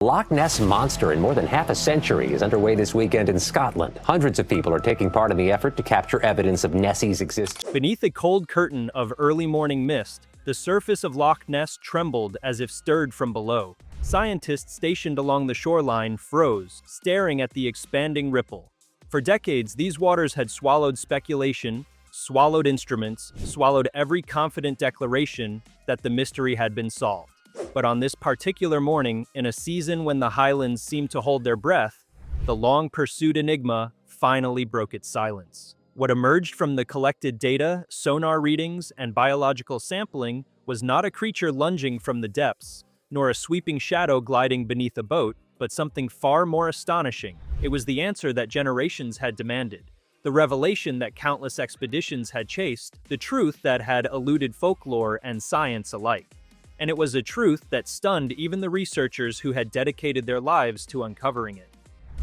Loch Ness monster in more than half a century is underway this weekend in Scotland. Hundreds of people are taking part in the effort to capture evidence of Nessie's existence. Beneath a cold curtain of early morning mist, the surface of Loch Ness trembled as if stirred from below. Scientists stationed along the shoreline froze, staring at the expanding ripple. For decades, these waters had swallowed speculation, swallowed instruments, swallowed every confident declaration that the mystery had been solved. But on this particular morning, in a season when the Highlands seemed to hold their breath, the long-pursued enigma finally broke its silence. What emerged from the collected data, sonar readings, and biological sampling was not a creature lunging from the depths, nor a sweeping shadow gliding beneath a boat, but something far more astonishing. It was the answer that generations had demanded, the revelation that countless expeditions had chased, the truth that had eluded folklore and science alike. And it was a truth that stunned even the researchers who had dedicated their lives to uncovering it.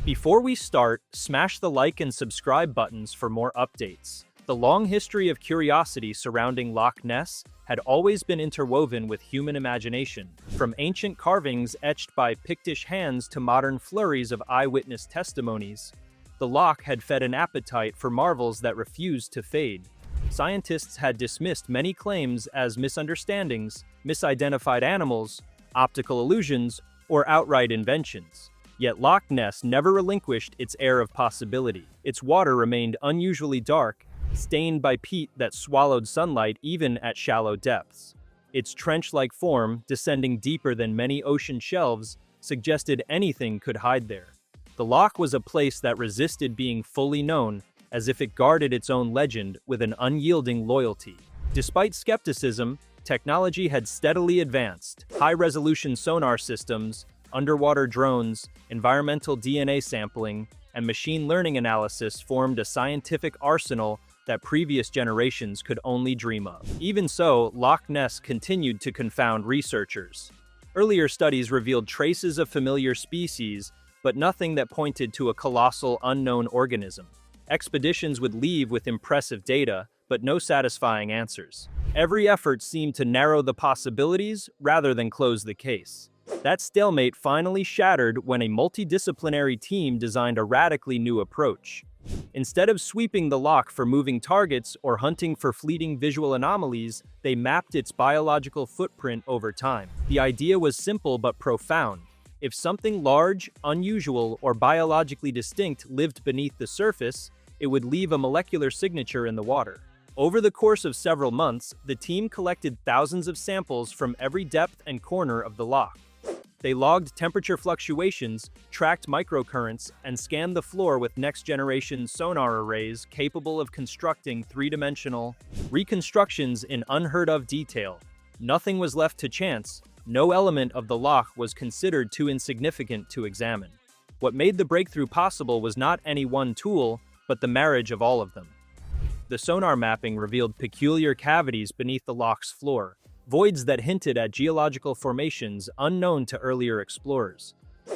Before we start, smash the like and subscribe buttons for more updates. The long history of curiosity surrounding Loch Ness had always been interwoven with human imagination, from ancient carvings etched by Pictish hands to modern flurries of eyewitness testimonies. The loch had fed an appetite for marvels that refused to fade. Scientists had dismissed many claims as misunderstandings, misidentified animals, optical illusions, or outright inventions. Yet Loch Ness never relinquished its air of possibility. Its water remained unusually dark, stained by peat that swallowed sunlight even at shallow depths. Its trench-like form, descending deeper than many ocean shelves, suggested anything could hide there. The loch was a place that resisted being fully known, as if it guarded its own legend with an unyielding loyalty. Despite skepticism, technology had steadily advanced. High-resolution sonar systems, underwater drones, environmental DNA sampling, and machine learning analysis formed a scientific arsenal that previous generations could only dream of. Even so, Loch Ness continued to confound researchers. Earlier studies revealed traces of familiar species, but nothing that pointed to a colossal unknown organism. Expeditions would leave with impressive data, but no satisfying answers. Every effort seemed to narrow the possibilities rather than close the case. That stalemate finally shattered when a multidisciplinary team designed a radically new approach. Instead of sweeping the loch for moving targets or hunting for fleeting visual anomalies, they mapped its biological footprint over time. The idea was simple but profound. If something large, unusual, or biologically distinct lived beneath the surface, it would leave a molecular signature in the water. Over the course of several months, the team collected thousands of samples from every depth and corner of the loch. They logged temperature fluctuations, tracked microcurrents, and scanned the floor with next-generation sonar arrays capable of constructing three-dimensional reconstructions in unheard-of detail. Nothing was left to chance. No element of the loch was considered too insignificant to examine. What made the breakthrough possible was not any one tool, but the marriage of all of them. The sonar mapping revealed peculiar cavities beneath the loch's floor, voids that hinted at geological formations unknown to earlier explorers.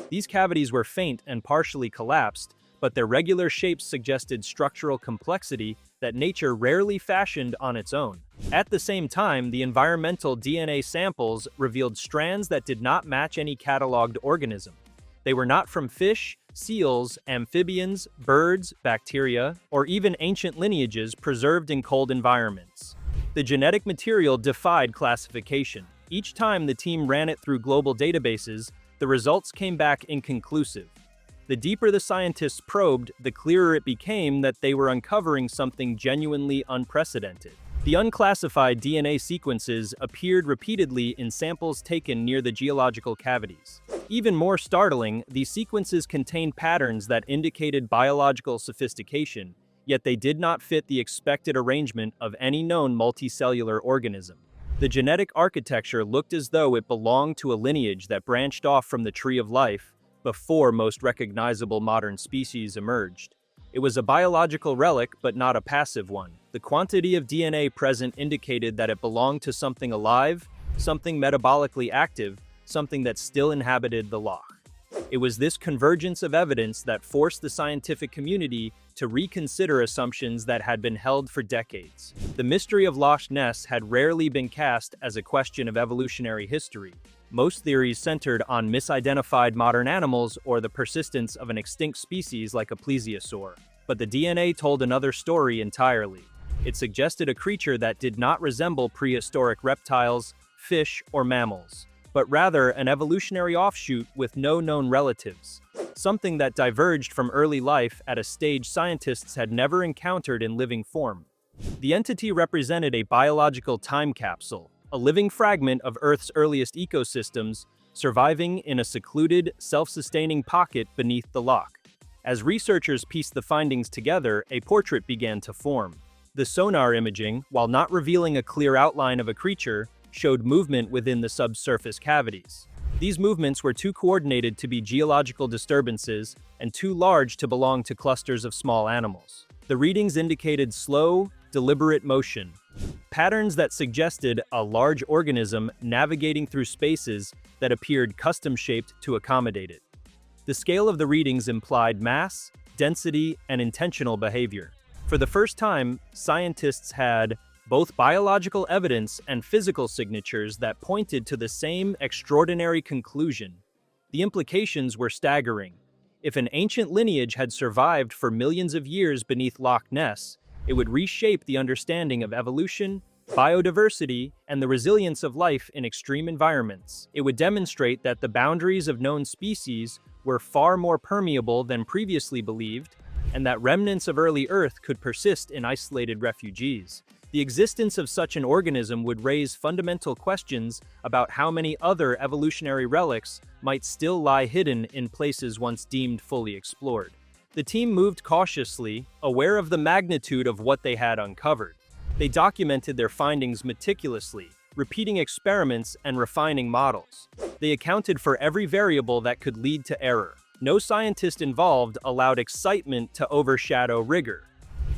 These cavities were faint and partially collapsed, but their regular shapes suggested structural complexity that nature rarely fashioned on its own. At the same time, the environmental DNA samples revealed strands that did not match any cataloged organism. They were not from fish, seals, amphibians, birds, bacteria, or even ancient lineages preserved in cold environments. The genetic material defied classification. Each time the team ran it through global databases, the results came back inconclusive. The deeper the scientists probed, the clearer it became that they were uncovering something genuinely unprecedented. The unclassified DNA sequences appeared repeatedly in samples taken near the geological cavities. Even more startling, these sequences contained patterns that indicated biological sophistication, yet they did not fit the expected arrangement of any known multicellular organism. The genetic architecture looked as though it belonged to a lineage that branched off from the tree of life before most recognizable modern species emerged. It was a biological relic, but not a passive one. The quantity of DNA present indicated that it belonged to something alive, something metabolically active, something that still inhabited the loch. It was this convergence of evidence that forced the scientific community to reconsider assumptions that had been held for decades. The mystery of Loch Ness had rarely been cast as a question of evolutionary history. Most theories centered on misidentified modern animals or the persistence of an extinct species like a plesiosaur. But the DNA told another story entirely. It suggested a creature that did not resemble prehistoric reptiles, fish, or mammals, but rather an evolutionary offshoot with no known relatives, something that diverged from early life at a stage scientists had never encountered in living form. The entity represented a biological time capsule, a living fragment of Earth's earliest ecosystems, surviving in a secluded, self-sustaining pocket beneath the loch. As researchers pieced the findings together, a portrait began to form. The sonar imaging, while not revealing a clear outline of a creature, showed movement within the subsurface cavities. These movements were too coordinated to be geological disturbances and too large to belong to clusters of small animals. The readings indicated slow, deliberate motion, patterns that suggested a large organism navigating through spaces that appeared custom-shaped to accommodate it. The scale of the readings implied mass, density, and intentional behavior. For the first time, scientists had both biological evidence and physical signatures that pointed to the same extraordinary conclusion. The implications were staggering. If an ancient lineage had survived for millions of years beneath Loch Ness, it would reshape the understanding of evolution, biodiversity, and the resilience of life in extreme environments. It would demonstrate that the boundaries of known species were far more permeable than previously believed, and that remnants of early Earth could persist in isolated refugees. The existence of such an organism would raise fundamental questions about how many other evolutionary relics might still lie hidden in places once deemed fully explored. The team moved cautiously, aware of the magnitude of what they had uncovered. They documented their findings meticulously, repeating experiments and refining models. They accounted for every variable that could lead to error. No scientist involved allowed excitement to overshadow rigor.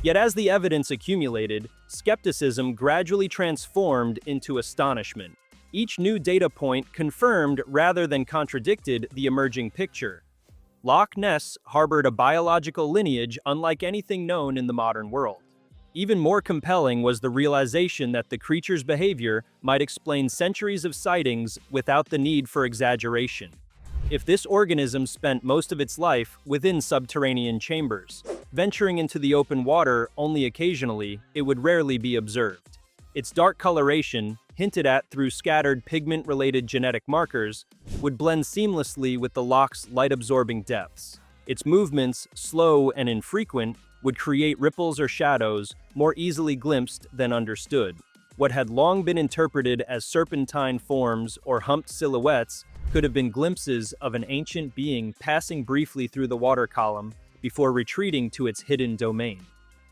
Yet as the evidence accumulated, skepticism gradually transformed into astonishment. Each new data point confirmed rather than contradicted the emerging picture. Loch Ness harbored a biological lineage unlike anything known in the modern world. Even more compelling was the realization that the creature's behavior might explain centuries of sightings without the need for exaggeration. If this organism spent most of its life within subterranean chambers, venturing into the open water only occasionally, it would rarely be observed. Its dark coloration, hinted at through scattered pigment-related genetic markers, would blend seamlessly with the loch's light-absorbing depths. Its movements, slow and infrequent, would create ripples or shadows more easily glimpsed than understood. What had long been interpreted as serpentine forms or humped silhouettes could have been glimpses of an ancient being passing briefly through the water column before retreating to its hidden domain.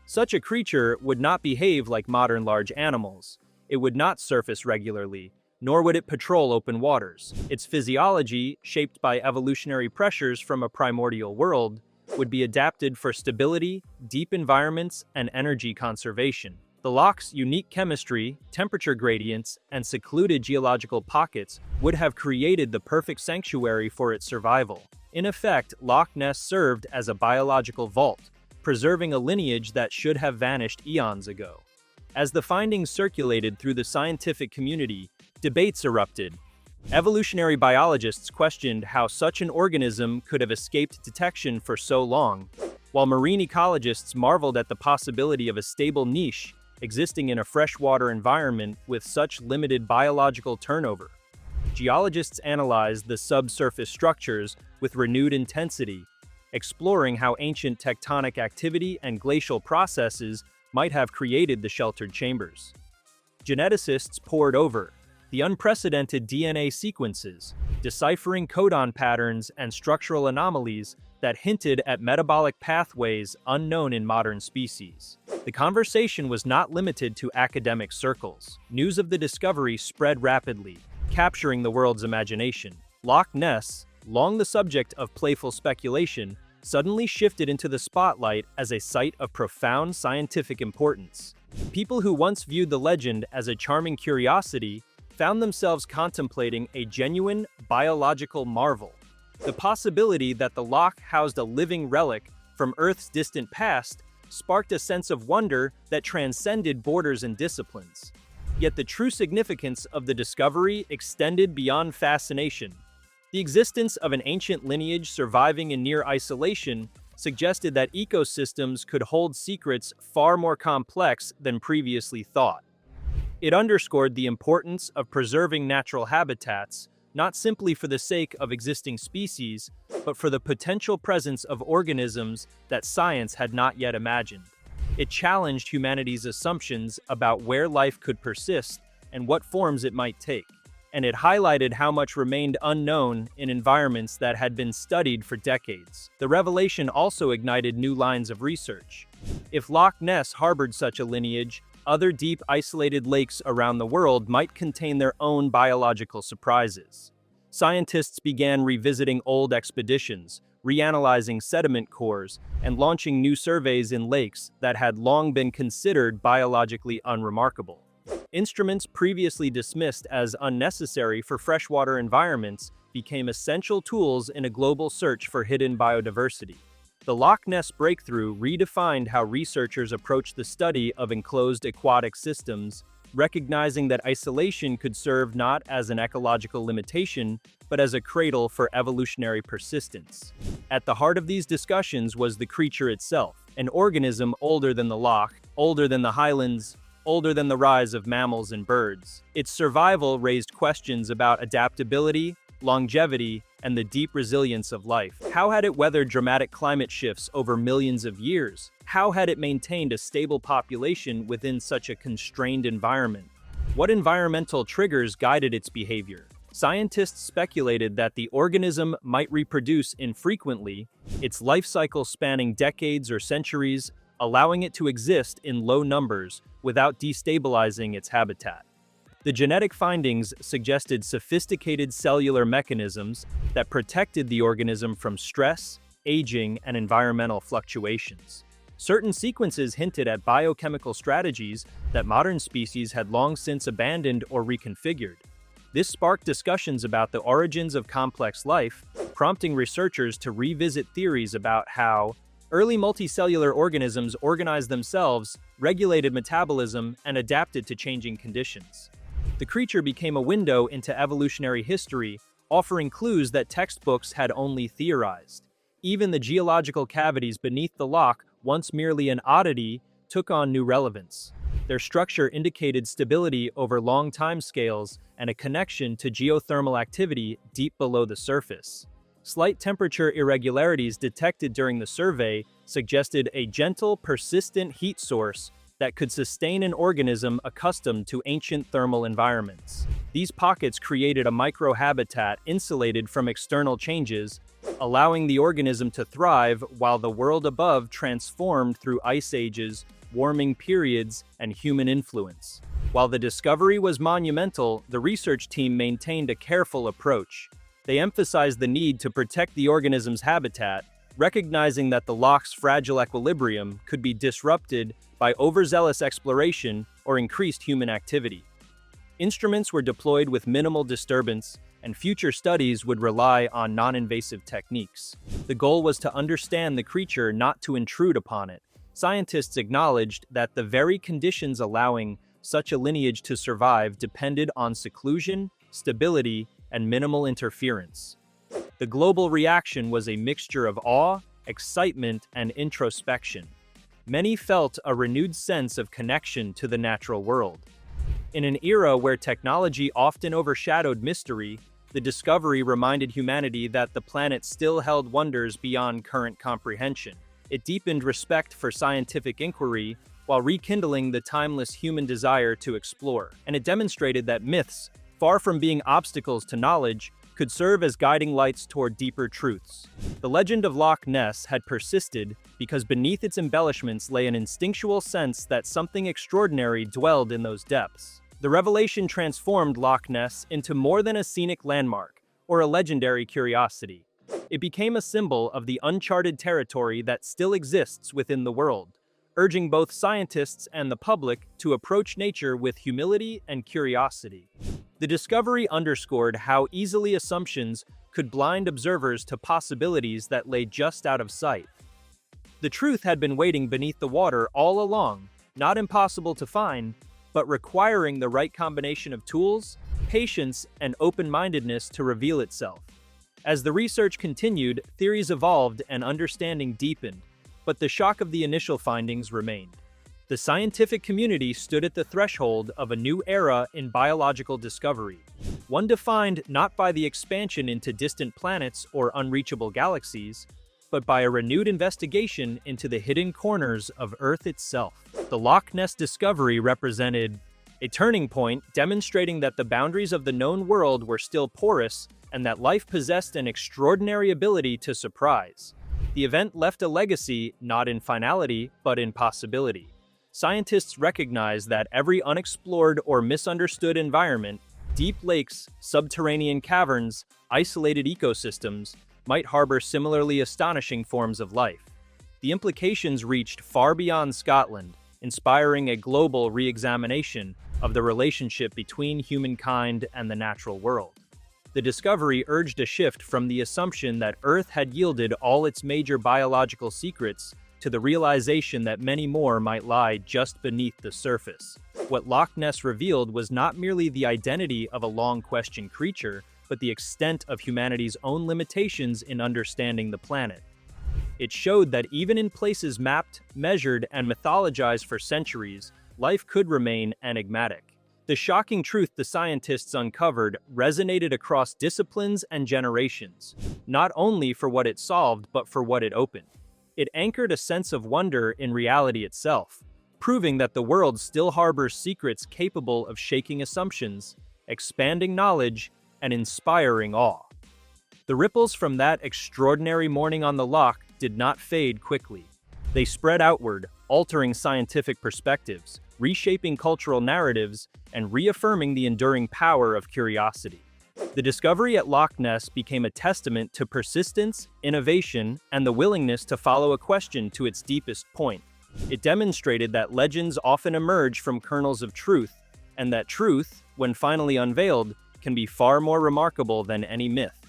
Such a creature would not behave like modern large animals. It would not surface regularly, nor would it patrol open waters. Its physiology, shaped by evolutionary pressures from a primordial world, would be adapted for stability, deep environments, and energy conservation. The loch's unique chemistry, temperature gradients, and secluded geological pockets would have created the perfect sanctuary for its survival. In effect, Loch Ness served as a biological vault, preserving a lineage that should have vanished eons ago. As the findings circulated through the scientific community, debates erupted. Evolutionary biologists questioned how such an organism could have escaped detection for so long, while marine ecologists marveled at the possibility of a stable niche existing in a freshwater environment with such limited biological turnover. Geologists analyzed the subsurface structures with renewed intensity, exploring how ancient tectonic activity and glacial processes might have created the sheltered chambers. Geneticists pored over the unprecedented DNA sequences, deciphering codon patterns and structural anomalies that hinted at metabolic pathways unknown in modern species. The conversation was not limited to academic circles. News of the discovery spread rapidly, capturing the world's imagination. Loch Ness, long the subject of playful speculation, suddenly shifted into the spotlight as a site of profound scientific importance. People who once viewed the legend as a charming curiosity found themselves contemplating a genuine biological marvel. The possibility that the loch housed a living relic from Earth's distant past sparked a sense of wonder that transcended borders and disciplines. Yet the true significance of the discovery extended beyond fascination. The existence of an ancient lineage surviving in near isolation suggested that ecosystems could hold secrets far more complex than previously thought. It underscored the importance of preserving natural habitats, not simply for the sake of existing species, but for the potential presence of organisms that science had not yet imagined. It challenged humanity's assumptions about where life could persist and what forms it might take. And it highlighted how much remained unknown in environments that had been studied for decades. The revelation also ignited new lines of research. If Loch Ness harbored such a lineage, other deep, isolated lakes around the world might contain their own biological surprises. Scientists began revisiting old expeditions, reanalyzing sediment cores, and launching new surveys in lakes that had long been considered biologically unremarkable. Instruments previously dismissed as unnecessary for freshwater environments became essential tools in a global search for hidden biodiversity. The Loch Ness breakthrough redefined how researchers approach the study of enclosed aquatic systems, recognizing that isolation could serve not as an ecological limitation, but as a cradle for evolutionary persistence. At the heart of these discussions was the creature itself, an organism older than the loch, older than the highlands, older than the rise of mammals and birds. Its survival raised questions about adaptability, longevity, and the deep resilience of life. How had it weathered dramatic climate shifts over millions of years? How had it maintained a stable population within such a constrained environment? What environmental triggers guided its behavior? Scientists speculated that the organism might reproduce infrequently, its life cycle spanning decades or centuries, allowing it to exist in low numbers without destabilizing its habitat. The genetic findings suggested sophisticated cellular mechanisms that protected the organism from stress, aging, and environmental fluctuations. Certain sequences hinted at biochemical strategies that modern species had long since abandoned or reconfigured. This sparked discussions about the origins of complex life, prompting researchers to revisit theories about how early multicellular organisms organized themselves, regulated metabolism, and adapted to changing conditions. The creature became a window into evolutionary history, offering clues that textbooks had only theorized. Even the geological cavities beneath the loch, once merely an oddity, took on new relevance. Their structure indicated stability over long timescales and a connection to geothermal activity deep below the surface. Slight temperature irregularities detected during the survey suggested a gentle, persistent heat source that could sustain an organism accustomed to ancient thermal environments. These pockets created a microhabitat insulated from external changes, allowing the organism to thrive while the world above transformed through ice ages, warming periods, and human influence. While the discovery was monumental, the research team maintained a careful approach. They emphasized the need to protect the organism's habitat, recognizing that the loch's fragile equilibrium could be disrupted by overzealous exploration or increased human activity. Instruments were deployed with minimal disturbance, and future studies would rely on non-invasive techniques. The goal was to understand the creature, not to intrude upon it. Scientists acknowledged that the very conditions allowing such a lineage to survive depended on seclusion, stability, and minimal interference. The global reaction was a mixture of awe, excitement, and introspection. Many felt a renewed sense of connection to the natural world. In an era where technology often overshadowed mystery, the discovery reminded humanity that the planet still held wonders beyond current comprehension. It deepened respect for scientific inquiry while rekindling the timeless human desire to explore. And it demonstrated that myths, far from being obstacles to knowledge, could serve as guiding lights toward deeper truths. The legend of Loch Ness had persisted because beneath its embellishments lay an instinctual sense that something extraordinary dwelled in those depths. The revelation transformed Loch Ness into more than a scenic landmark or a legendary curiosity. It became a symbol of the uncharted territory that still exists within the world, urging both scientists and the public to approach nature with humility and curiosity. The discovery underscored how easily assumptions could blind observers to possibilities that lay just out of sight. The truth had been waiting beneath the water all along, not impossible to find, but requiring the right combination of tools, patience, and open-mindedness to reveal itself. As the research continued, theories evolved and understanding deepened, but the shock of the initial findings remained. The scientific community stood at the threshold of a new era in biological discovery, one defined not by the expansion into distant planets or unreachable galaxies, but by a renewed investigation into the hidden corners of Earth itself. The Loch Ness discovery represented a turning point demonstrating that the boundaries of the known world were still porous and that life possessed an extraordinary ability to surprise. The event left a legacy not in finality, but in possibility. Scientists recognize that every unexplored or misunderstood environment, deep lakes, subterranean caverns, isolated ecosystems, might harbor similarly astonishing forms of life. The implications reached far beyond Scotland, inspiring a global re-examination of the relationship between humankind and the natural world. The discovery urged a shift from the assumption that Earth had yielded all its major biological secrets to the realization that many more might lie just beneath the surface. What Loch Ness revealed was not merely the identity of a long-questioned creature, but the extent of humanity's own limitations in understanding the planet. It showed that even in places mapped, measured, and mythologized for centuries, life could remain enigmatic. The shocking truth the scientists uncovered resonated across disciplines and generations, not only for what it solved, but for what it opened. It anchored a sense of wonder in reality itself, proving that the world still harbors secrets capable of shaking assumptions, expanding knowledge, and inspiring awe. The ripples from that extraordinary morning on the loch did not fade quickly. They spread outward, altering scientific perspectives, reshaping cultural narratives, and reaffirming the enduring power of curiosity. The discovery at Loch Ness became a testament to persistence, innovation, and the willingness to follow a question to its deepest point. It demonstrated that legends often emerge from kernels of truth, and that truth, when finally unveiled, can be far more remarkable than any myth.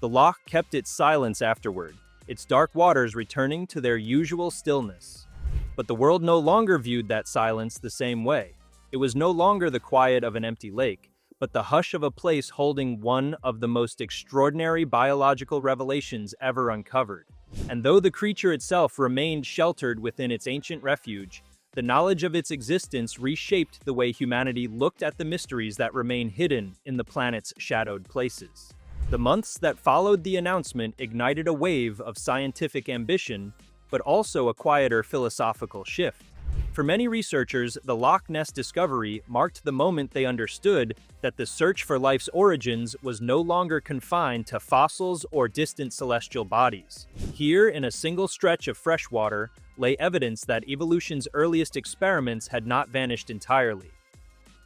The loch kept its silence afterward, its dark waters returning to their usual stillness. But the world no longer viewed that silence the same way. It was no longer the quiet of an empty lake, but the hush of a place holding one of the most extraordinary biological revelations ever uncovered. And though the creature itself remained sheltered within its ancient refuge, the knowledge of its existence reshaped the way humanity looked at the mysteries that remain hidden in the planet's shadowed places. The months that followed the announcement ignited a wave of scientific ambition, but also a quieter philosophical shift. For many researchers, the Loch Ness discovery marked the moment they understood that the search for life's origins was no longer confined to fossils or distant celestial bodies. Here, in a single stretch of fresh water, lay evidence that evolution's earliest experiments had not vanished entirely.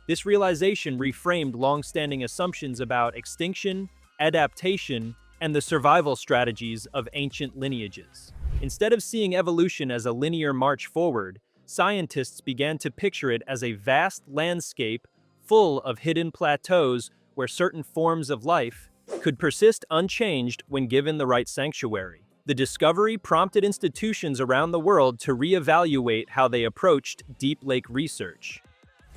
This realization reframed long-standing assumptions about extinction, adaptation, and the survival strategies of ancient lineages. Instead of seeing evolution as a linear march forward, scientists began to picture it as a vast landscape full of hidden plateaus where certain forms of life could persist unchanged when given the right sanctuary. The discovery prompted institutions around the world to reevaluate how they approached deep lake research.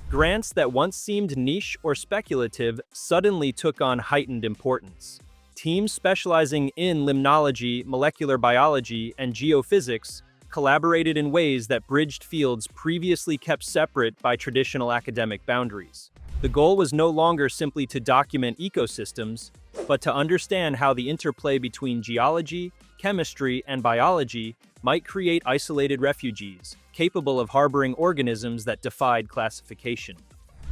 Grants that once seemed niche or speculative suddenly took on heightened importance. Teams specializing in limnology, molecular biology, and geophysics collaborated in ways that bridged fields previously kept separate by traditional academic boundaries. The goal was no longer simply to document ecosystems, but to understand how the interplay between geology, chemistry, and biology might create isolated refuges, capable of harboring organisms that defied classification.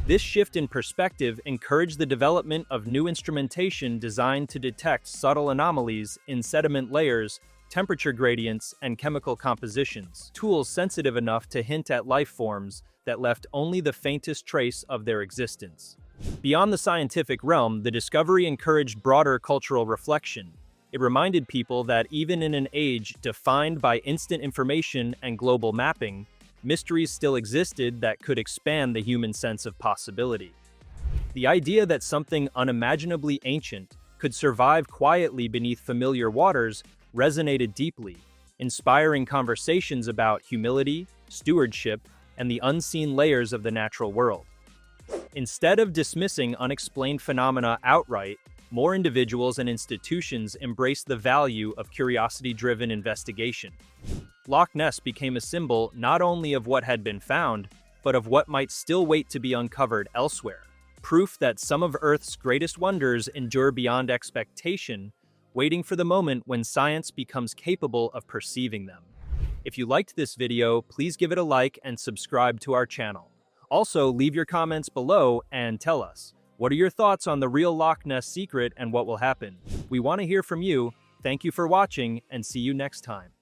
This shift in perspective encouraged the development of new instrumentation designed to detect subtle anomalies in sediment layers, temperature gradients, and chemical compositions, tools sensitive enough to hint at life forms that left only the faintest trace of their existence. Beyond the scientific realm, the discovery encouraged broader cultural reflection. It reminded people that even in an age defined by instant information and global mapping, mysteries still existed that could expand the human sense of possibility. The idea that something unimaginably ancient, could survive quietly beneath familiar waters resonated deeply, inspiring conversations about humility, stewardship, and the unseen layers of the natural world. Instead of dismissing unexplained phenomena outright, more individuals and institutions embraced the value of curiosity-driven investigation. Loch Ness became a symbol not only of what had been found, but of what might still wait to be uncovered elsewhere. Proof that some of Earth's greatest wonders endure beyond expectation, waiting for the moment when science becomes capable of perceiving them. If you liked this video, please give it a like and subscribe to our channel. Also, leave your comments below and tell us, what are your thoughts on the real Loch Ness secret and what will happen? We want to hear from you. Thank you for watching and see you next time.